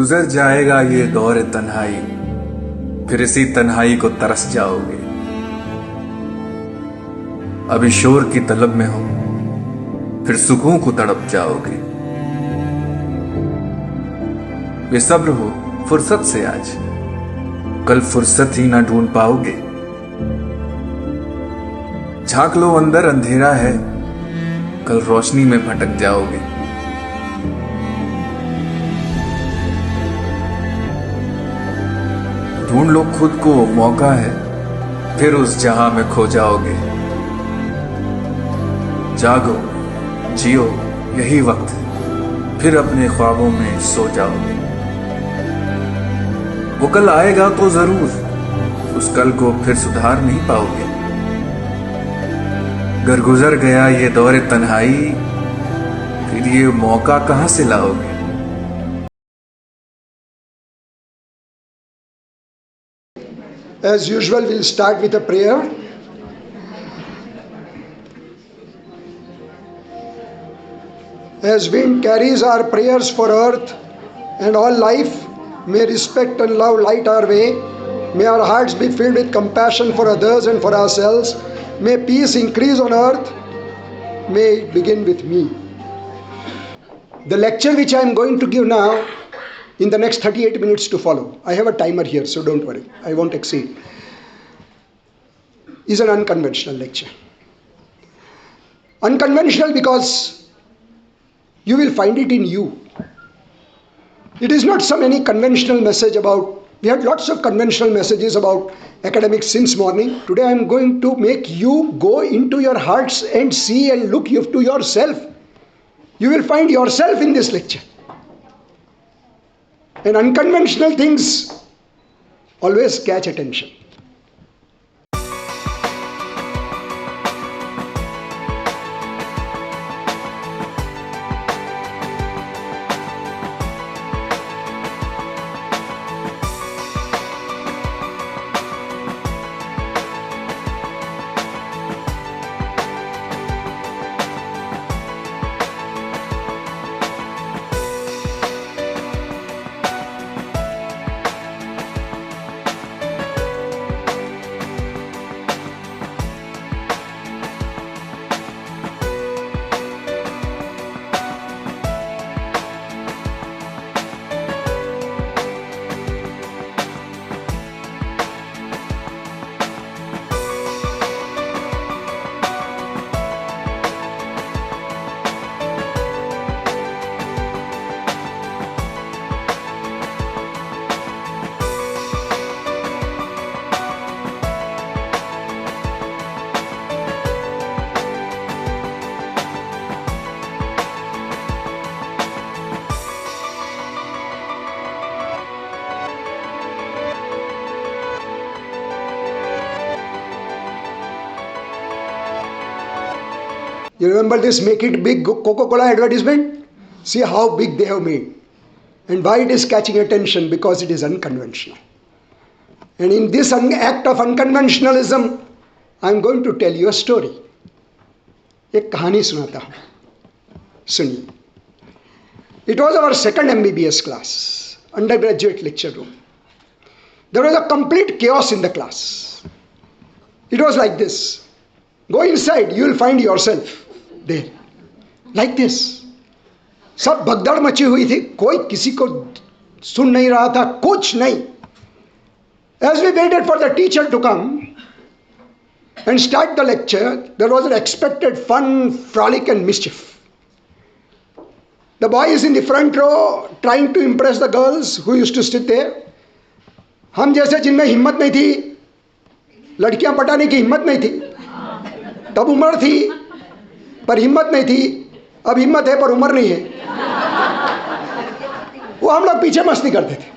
गुजर जाएगा ये दौर तन्हाई, फिर इसी तन्हाई को तरस जाओगे। अभी शोर की तलब में हो, फिर सुकून को तड़प जाओगे। बेसब्र हो फुर्सत से आज, कल फुर्सत ही ना ढूंढ पाओगे। झांक लो अंदर अंधेरा है, कल रोशनी में भटक जाओगे। ढूंढ लो खुद को मौका है, फिर उस जहां में खो जाओगे। जागो जियो यही वक्त, फिर अपने ख्वाबों में सो जाओगे। वो कल आएगा तो जरूर, उस कल को फिर सुधार नहीं पाओगे। अगर गुजर गया ये दौर तन्हाई, फिर ये मौका कहां से लाओगे। As usual, we'll start with a prayer. As wind carries our prayers for earth and all life, may respect and love light our way. May our hearts be filled with compassion for others and for ourselves. May peace increase on earth. May it begin with me. The lecture which I am going to give now, in the next 38 minutes to follow, I have a timer here, so don't worry, I won't exceed, is an unconventional lecture. Unconventional because you will find it in you. It is not some any conventional message about, we had lots of conventional messages about academics since morning. Today I am going to make you go into your hearts and see and look to yourself. You will find yourself in this lecture. And unconventional things always catch attention. You remember this Make It Big Coca-Cola advertisement? See how big they have made. And why it is catching attention? Because it is unconventional. And in this act of unconventionalism, I am going to tell you a story. एक कहानी सुनाता हूँ, सुनिए. It was our second MBBS class, undergraduate lecture room. There was a complete chaos in the class. It was like this. Go inside, you will find yourself there. Like this. सब भगदड़ मची हुई थी, कोई किसी को सुन नहीं रहा था, कुछ नहीं. As we waited for the teacher to come and start the lecture, there was an expected fun, frolic and mischief. The boys in the front row trying to impress the girls who used to sit there. हम जैसे जिनमें हिम्मत नहीं थी, लड़कियां पटाने की हिम्मत नहीं थी, तब उम्र थी पर हिम्मत नहीं थी, अब हिम्मत है पर उम्र नहीं है, वो हम लोग पीछे मस्ती करते थे.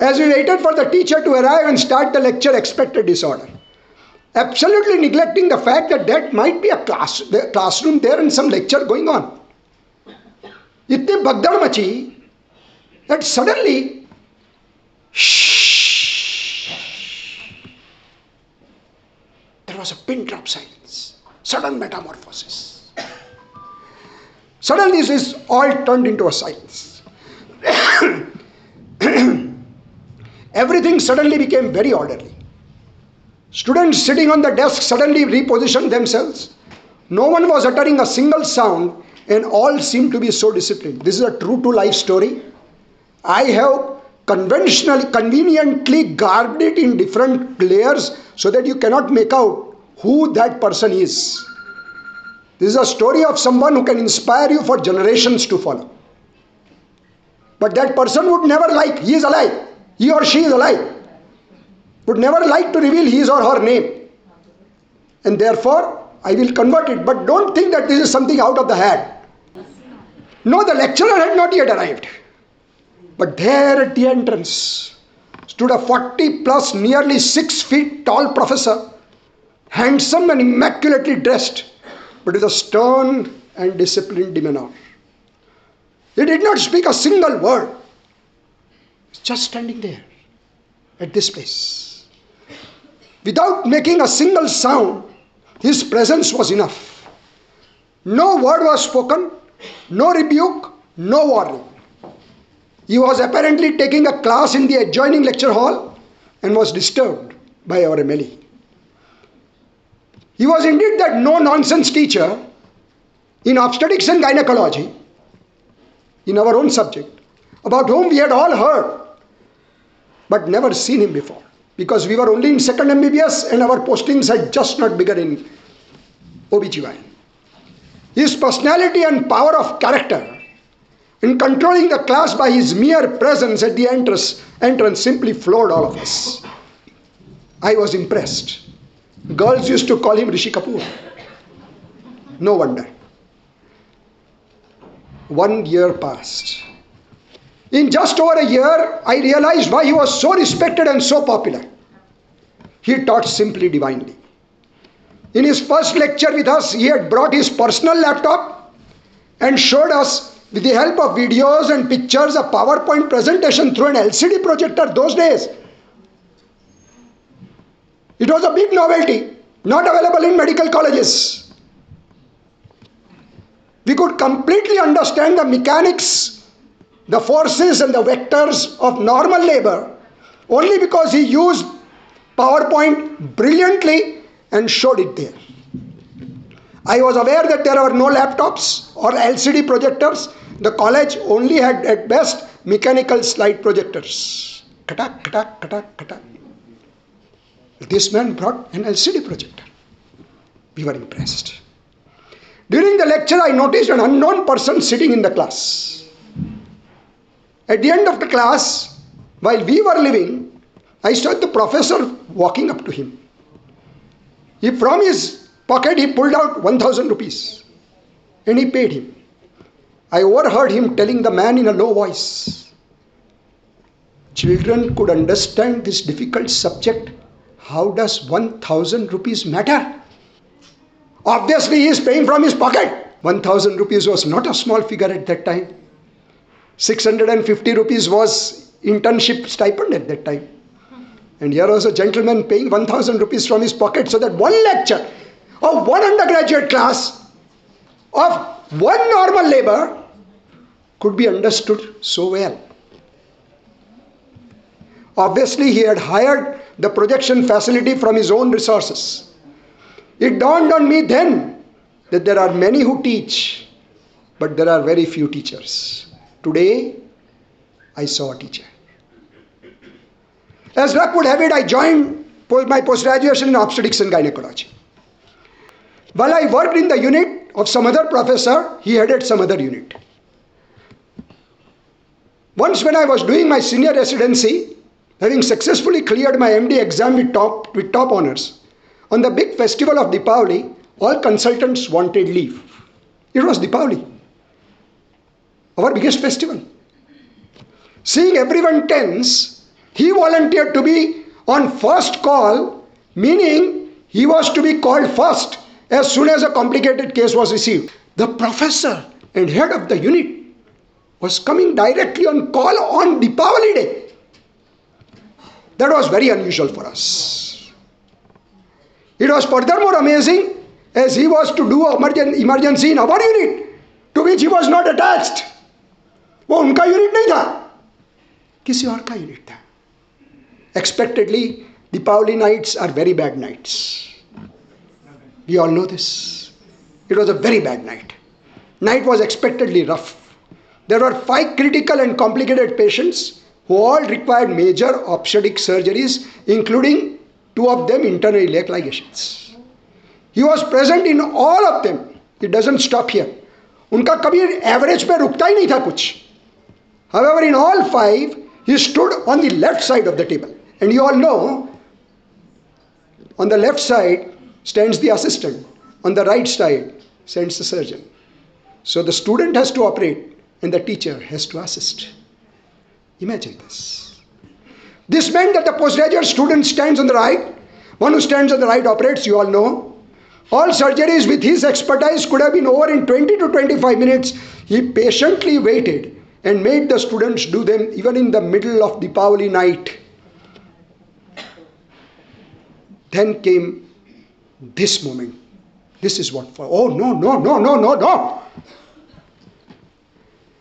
As we waited for the teacher to arrive and start the lecture, expected disorder. Absolutely neglecting the fact that that might be a classroom there and some lecture going on. इतनी भगदड़ मची that suddenly, there was a pin drop silence, sudden metamorphosis. Suddenly this all turned into a silence. everything suddenly became very orderly. Students sitting on the desk suddenly repositioned themselves. No one was uttering a single sound, and all seemed to be so disciplined. This is a true to life story. I have conveniently garbed it in different layers so that you cannot make out who that person is. This is a story of someone who can inspire you for generations to follow. But that person would never like, he is alive, he or she is alive, would never like to reveal his or her name. And therefore, I will convert it. But don't think that this is something out of the hat. No, the lecturer had not yet arrived. But there at the entrance stood a 40 plus, nearly 6 feet tall professor, handsome and immaculately dressed, but with a stern and disciplined demeanor. He did not speak a single word. He was just standing there at this place. Without making a single sound, his presence was enough. No word was spoken, no rebuke, no warning. He was apparently taking a class in the adjoining lecture hall and was disturbed by our MLE. He was indeed that no-nonsense teacher in obstetrics and gynecology, in our own subject, about whom we had all heard, but never seen him before, because we were only in second MBBS and our postings had just not begun in OBGYN. His personality and power of character in controlling the class by his mere presence at the entrance simply floored all of us. I was impressed. Girls used to call him Rishi Kapoor. No wonder. 1 year passed. In just over a year, I realized why he was so respected and so popular. He taught simply divinely. In his first lecture with us, he had brought his personal laptop and showed us, with the help of videos and pictures, a PowerPoint presentation through an LCD projector those days. It was a big novelty, not available in medical colleges. We could completely understand the mechanics, the forces and the vectors of normal labor only because he used PowerPoint brilliantly and showed it there. I was aware that there were no laptops or LCD projectors. The college only had at best mechanical slide projectors. Katak, katak, katak, katak. This man brought an LCD projector. We were impressed. During the lecture, I noticed an unknown person sitting in the class. At the end of the class, while we were leaving, I saw the professor walking up to him. From his pocket, he pulled out 1,000 rupees and he paid him. I overheard him telling the man in a low voice, "Children could understand this difficult subject. How does 1,000 rupees matter?" Obviously, he is paying from his pocket. 1,000 rupees was not a small figure at that time. 650 rupees was internship stipend at that time. And here was a gentleman paying 1,000 rupees from his pocket so that one lecture of one undergraduate class of one normal labor could be understood so well. Obviously, he had hired the projection facility from his own resources. It dawned on me then that there are many who teach, but there are very few teachers. Today, I saw a teacher. As luck would have it, I joined my post-graduation in obstetrics and gynecology. While I worked in the unit of some other professor, he headed some other unit. Once when I was doing my senior residency, having successfully cleared my MD exam with top honors, on the big festival of Deepavali, all consultants wanted leave. It was Deepavali, our biggest festival. Seeing everyone tense, he volunteered to be on first call, meaning he was to be called first as soon as a complicated case was received. The professor and head of the unit was coming directly on call on Deepavali day. That was very unusual for us. It was furthermore amazing as he was to do emergency in our unit, to which he was not attached. वो उनका unit नहीं था, किसी और का unit था. Expectedly, Deepavali nights are very bad nights. We all know this. It was a very bad night. Night was expectedly rough. There were 5 critical and complicated patients who all required major obstetric surgeries, including 2 of them internal iliac ligations. He was present in all of them. It doesn't stop here. उनका कभी average पे रुकता ही नहीं था कुछ. However, in all 5, he stood on the left side of the table. And you all know, on the left side stands the assistant. On the right side stands the surgeon. So the student has to operate and the teacher has to assist. Imagine this. This meant that the postgraduate student stands on the right. One who stands on the right operates, you all know. All surgeries with his expertise could have been over in 20 to 25 minutes. He patiently waited and made the students do them even in the middle of Deepavali night. Then came this moment. This is what for. Oh, no.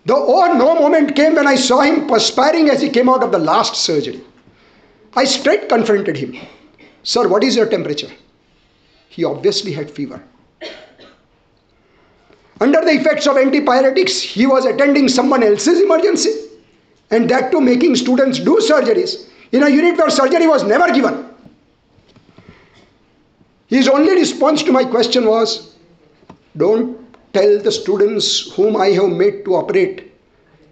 The oh no moment came when I saw him perspiring as he came out of the last surgery. I straight confronted him. Sir, what is your temperature? He obviously had fever. Under the effects of antipyretics, he was attending someone else's emergency, and that too making students do surgeries in a unit where surgery was never given. His only response to my question was, don't tell the students whom I have made to operate.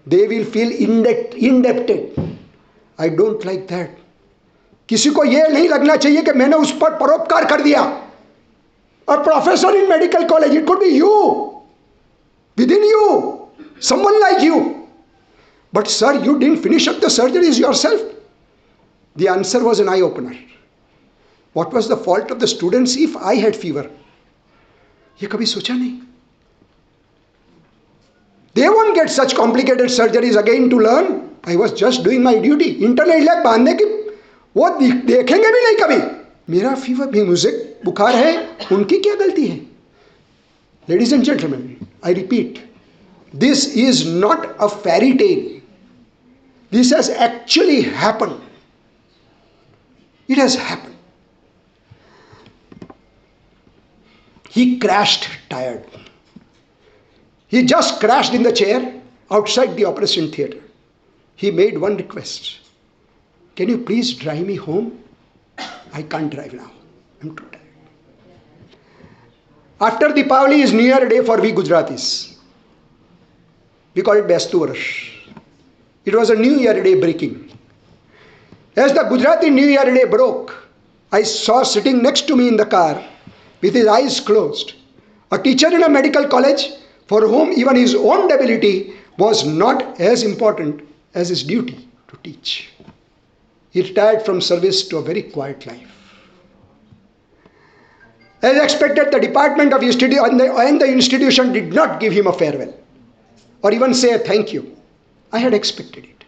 They will feel indebted. I don't like that. किसी को ये नहीं लगना चाहिए कि मैंने उस पर परोपकार कर दिया. A professor in medical college, it could be you, within you, someone like you. But sir, you didn't finish up the surgeries yourself. The answer was an eye-opener. What was the fault of the students if I had fever? ये कभी सोचा नहीं. They won't get such complicated surgeries again to learn. I was just doing my duty. Internal iliac बांधने की वो देखेंगे भी नहीं कभी. मेरा फीवर भी मुझे बुखार है, उनकी क्या गलती है? Ladies and gentlemen, I repeat, this is not a fairy tale. This has actually happened. It has happened. He crashed tired. He just crashed in the chair outside the operation theatre. He made one request. Can you please drive me home? I can't drive now. I'm too tired. After Deepavali is New Year Day for we Gujaratis. We call it Bestu Varash. It was a New Year Day breaking. As the Gujarati New Year Day broke, I saw sitting next to me in the car with his eyes closed a teacher in a medical college for whom even his own debility was not as important as his duty to teach. He retired from service to a very quiet life. As expected, the department of and the institution did not give him a farewell or even say a thank you. I had expected it.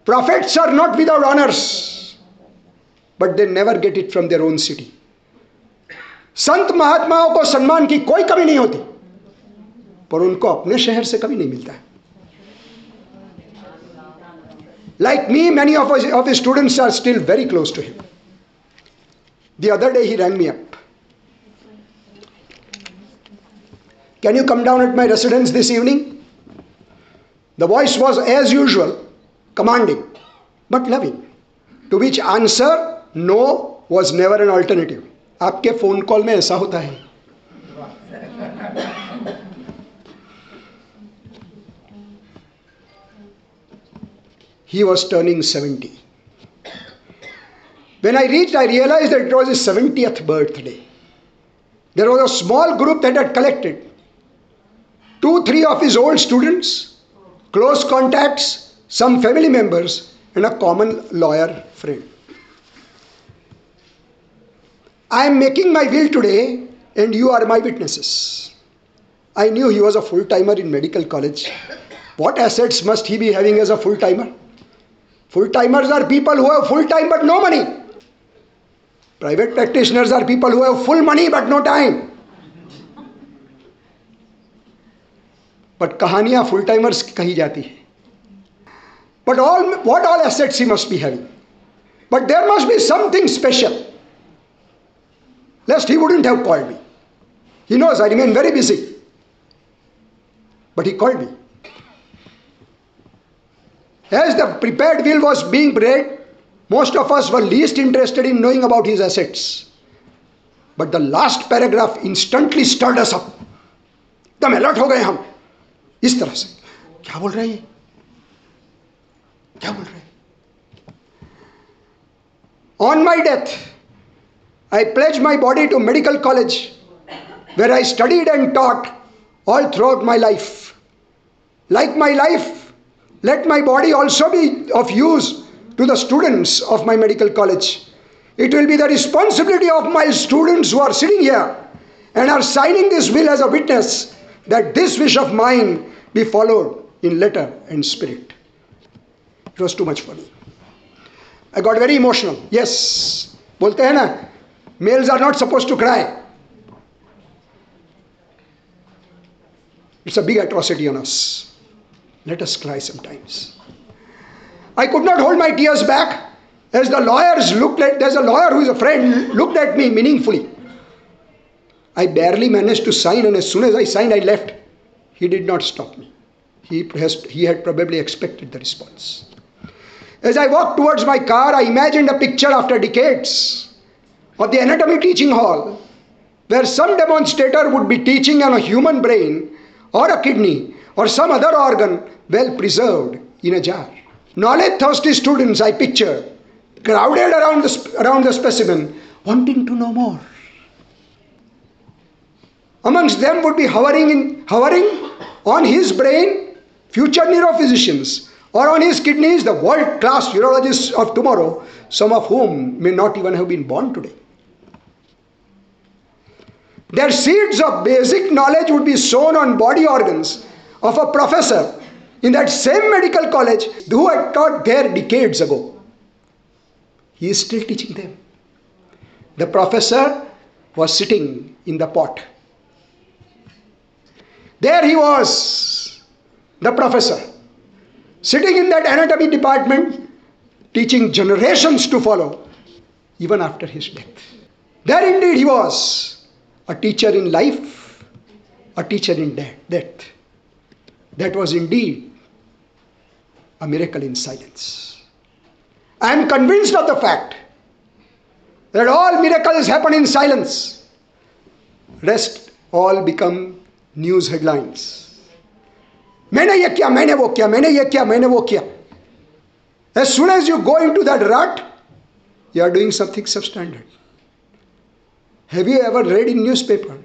Prophets are not without honors, but they never get it from their own city. संत महात्माओं को सम्मान की कोई कमी नहीं होती, पर उनको अपने शहर से कभी नहीं मिलता है. Like me, many of his students are still very close to him. The other day he rang me up. Can you come down at my residence this evening? The voice was as usual, commanding, but loving. To which answer, no was never an alternative. आपके phone call में ऐसा होता है. He was turning 70. When I reached, I realized that it was his 70th birthday. There was a small group that had collected 2-3 of his old students, close contacts, some family members, and a common lawyer friend. I am making my will today, and you are my witnesses. I knew he was a full-timer in medical college. What assets must he be having as a full-timer? Full-timers are people who have full-time but no money. Private practitioners are people who have full money but no time. But कहानियां full-timers की कही जाती है. But what all assets he must be having? But there must be something special. Lest he wouldn't have called me. He knows I remain very busy. But he called me. As the prepared will was being read, most of us were least interested in knowing about his assets. But the last paragraph instantly stirred us up. एकदम alert हो गए हम इस तरह से, क्या बोल रहे हैं, क्या बोल रहे हैं. On my death, I pledge my body to medical college, where I studied and taught all throughout my life. Like my life, let my body also be of use to the students of my medical college. It will be the responsibility of my students who are sitting here and are signing this will as a witness that this wish of mine be followed in letter and spirit. It was too much for me. I got very emotional. Yes, बोलते हैं ना, males are not supposed to cry. It's a big atrocity on us. Let us cry sometimes. I could not hold my tears back as the lawyers looked at, there's a lawyer who is a friend, looked at me meaningfully. I barely managed to sign, and as soon as I signed, I left. He did not stop me. He had probably expected the response. As I walked towards my car, I imagined a picture after decades of the anatomy teaching hall, where some demonstrator would be teaching on a human brain or a kidney or some other organ well preserved in a jar. Knowledge-thirsty students, I pictured, crowded around the specimen, wanting to know more. Amongst them would be hovering on his brain future neurophysicians, or on his kidneys the world-class urologists of tomorrow, some of whom may not even have been born today. Their seeds of basic knowledge would be sown on body organs of a professor in that same medical college who had taught there decades ago. He is still teaching them. The professor was sitting in the pot. There he was, the professor, sitting in that anatomy department, teaching generations to follow, even after his death. There indeed he was, a teacher in life, a teacher in death. That was indeed a miracle in silence. I am convinced of the fact that all miracles happen in silence. Rest all become news headlines. मैंने ये किया, मैंने वो किया, मैंने ये किया, मैंने वो किया. As soon as you go into that rut, you are doing something substandard. Have you ever read in newspaper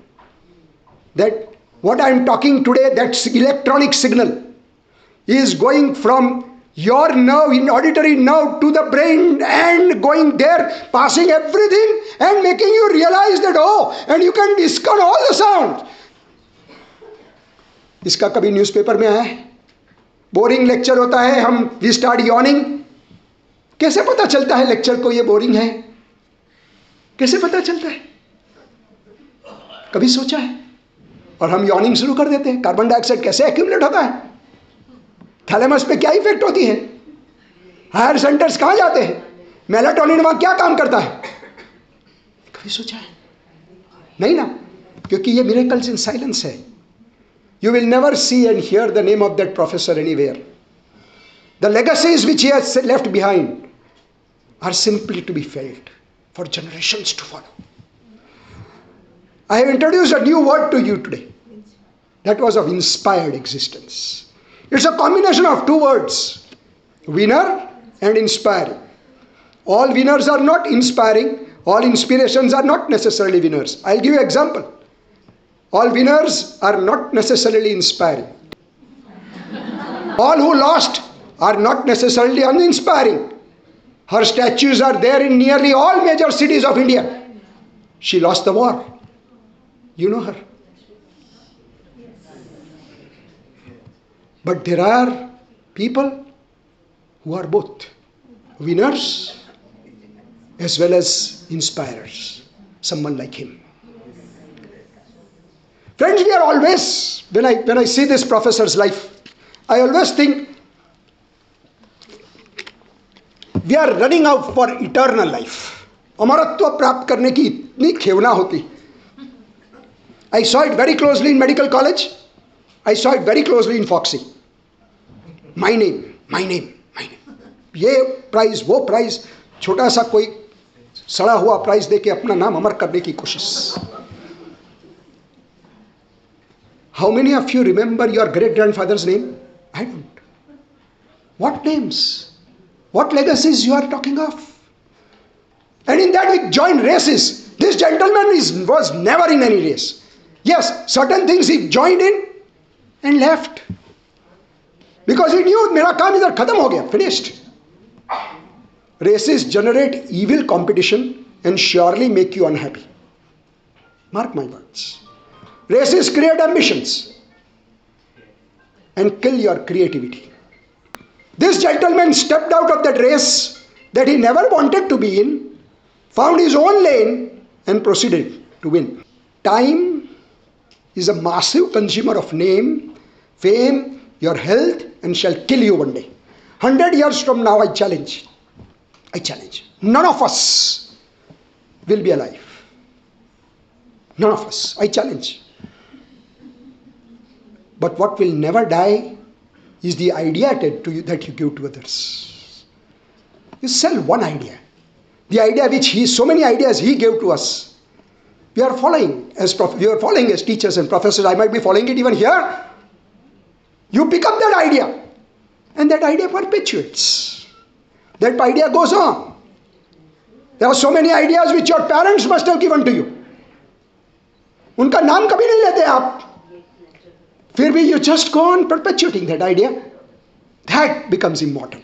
that what I am talking today, that electronic signal is going from your nerve, in auditory nerve, to the brain and going there, passing everything and making you realize that, oh, and you can discern all the sounds. इसका कभी newspaper में आया है? Boring lecture होता है, हम we start yawning. कैसे पता चलता है लेक्चर को ये बोरिंग है? कैसे पता चलता है? कभी सोचा है? और हम यॉर्निंग शुरू कर देते हैं. कार्बन डाइऑक्साइड कैसे एक्यूमुलेट होता है? थैलेमस पे क्या इफेक्ट होती है? हायर सेंटर्स कहाँ जाते हैं? मेलाटोनिन वहाँ क्या काम करता है? कभी सोचा है? नहीं ना, क्योंकि ये मिरेकल्स इन साइलेंस है. You will never see and hear the name of that professor anywhere. The legacies which he has left behind are simply to be felt for generations to follow. I have introduced a new word to you today. That was of inspired existence. It's a combination of two words, winner and inspiring. All winners are not inspiring. All inspirations are not necessarily winners. I'll give you an example. All winners are not necessarily inspiring. All who lost are not necessarily uninspiring. Her statues are there in nearly all major cities of India. She lost the war. You know her. But there are people who are both winners as well as inspirers. Someone like him. Friends, we are always, when I see this professor's life, I always think we are running out for eternal life. अमरत्व प्राप्त करने की इतनी खेवना होती. I saw it very closely in medical college. I saw it very closely in foxy. My name, my name, my name. ये prize, वो prize, छोटा सा कोई सड़ा हुआ प्राइज देके अपना नाम अमर करने की कोशिश. How many of you remember your great grandfathers name? I don't. What names? What legacies you are talking of? And in that we join races. This gentleman was never in any race. Yes, certain things he joined in and left. Because he knew मेरा काम इधर खत्म हो गया, finished. Races generate evil competition and surely make you unhappy. Mark my words. Races create ambitions and kill your creativity. This gentleman stepped out of that race that he never wanted to be in, found his own lane and proceeded to win. Time is a massive consumer of name, fame, your health and shall kill you one day. 100 years from now, I challenge, none of us will be alive. None of us, I challenge. But what will never die is the idea that you give to others. You sell one idea. The idea which so many ideas he gave to us. We are following as teachers and professors. I might be following it even here. You pick up that idea and that idea perpetuates. That idea goes on. There are so many ideas which your parents must have given to you. उनका नाम कभी नहीं लेते आप. फिर भी you just go on perpetuating that idea. That becomes immortal.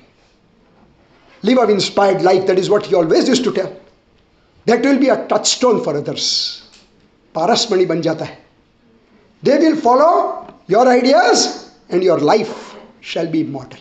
Live an inspired life. That is what he always used to tell. That will be a touchstone for others. पारसमणि बन जाता है. They will follow your ideas and your life shall be immortal.